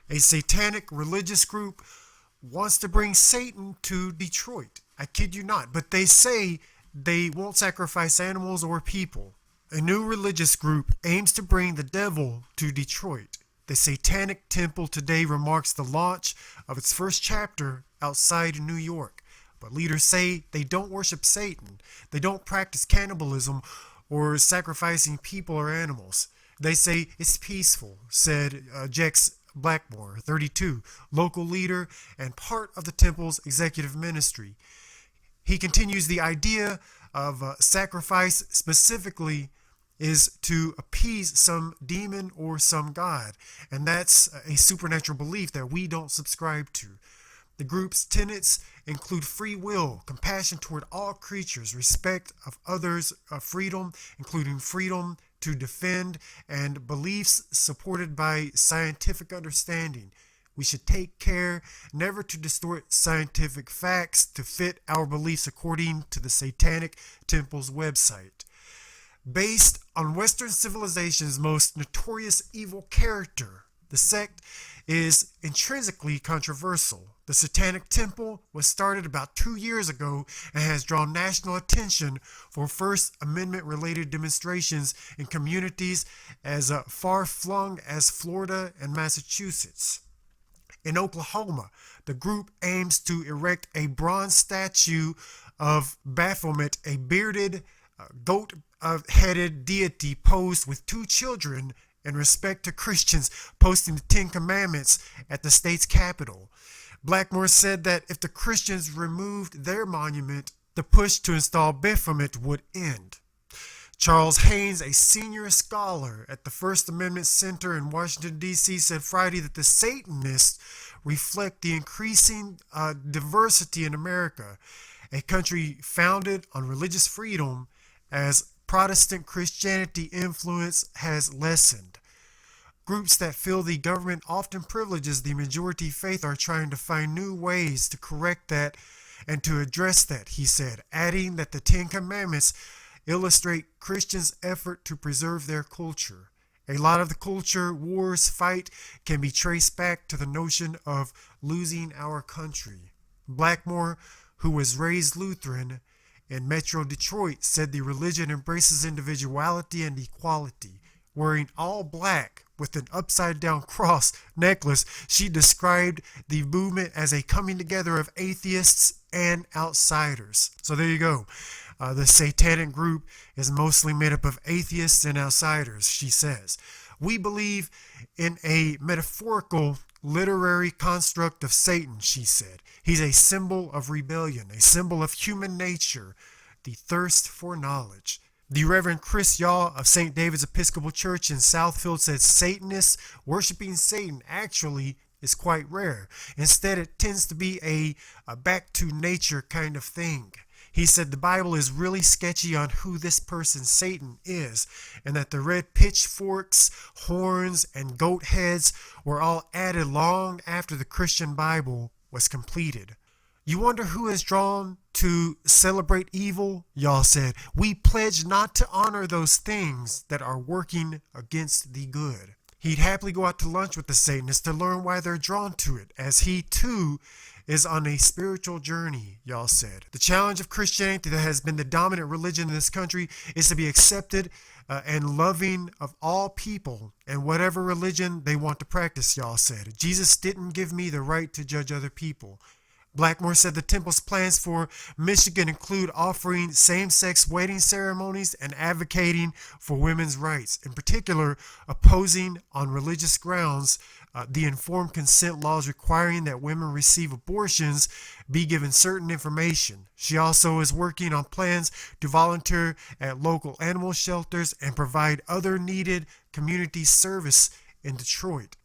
A satanic religious group wants to bring Satan to Detroit. I kid you not, but they say they won't sacrifice animals or people. A new religious group aims to bring the devil to Detroit. The Satanic Temple today remarks the launch of its first chapter outside New York. But leaders say they don't worship Satan. They don't practice cannibalism or sacrificing people or animals. They say it's peaceful, said Jex Blackmore, 32, local leader and part of the temple's executive ministry. He continues, the idea of sacrifice specifically is to appease some demon or some god, and that's a supernatural belief that we don't subscribe to. The group's tenets include free will, compassion toward all creatures, respect of others, freedom, including freedom to defend, and beliefs supported by scientific understanding. We should take care never to distort scientific facts to fit our beliefs, according to the Satanic Temple's website. Based on Western civilization's most notorious evil character, the sect is intrinsically controversial. The Satanic Temple was started about 2 years ago and has drawn national attention for First Amendment related demonstrations in communities as far-flung as Florida and Massachusetts. In Oklahoma, the group aims to erect a bronze statue of Baphomet, a bearded, goat-headed deity posed with 2 children in respect to Christians posting the 10 Commandments at the state's capital. Blackmore said that if the Christians removed their monument, the push to install Baphomet would end. Charles Haynes, a senior scholar at the First Amendment Center in Washington, D.C., said Friday that the Satanists reflect the increasing diversity in America, a country founded on religious freedom as Protestant Christianity influence has lessened. Groups that feel the government often privileges the majority faith are trying to find new ways to correct that and to address that, he said, adding that the 10 Commandments illustrate Christians' effort to preserve their culture. A lot of the culture wars fight can be traced back to the notion of losing our country. Blackmore, who was raised Lutheran in Metro Detroit, said the religion embraces individuality and equality. Wearing all black with an upside-down cross necklace, she described the movement as a coming together of atheists and outsiders. So there you go. The satanic group is mostly made up of atheists and outsiders, she says. We believe in a metaphorical literary construct of Satan, she said. He's a symbol of rebellion, a symbol of human nature, the thirst for knowledge. The Reverend Chris Yaw of St. David's Episcopal Church in Southfield said Satanists worshiping Satan actually is quite rare. Instead, it tends to be a back to nature kind of thing. He said the Bible is really sketchy on who this person Satan is, and that the red pitchforks, horns, and goat heads were all added long after the Christian Bible was completed. You wonder who is drawn to celebrate evil? Y'all said, we pledge not to honor those things that are working against the good. He'd happily go out to lunch with the Satanists to learn why they're drawn to it, as he too is on a spiritual journey, y'all said. The challenge of Christianity that has been the dominant religion in this country is to be accepted and loving of all people and whatever religion they want to practice, y'all said. Jesus didn't give me the right to judge other people. Blackmore said the temple's plans for Michigan include offering same-sex wedding ceremonies and advocating for women's rights, in particular opposing on religious grounds the informed consent laws requiring that women receive abortions be given certain information. She also is working on plans to volunteer at local animal shelters and provide other needed community service in Detroit.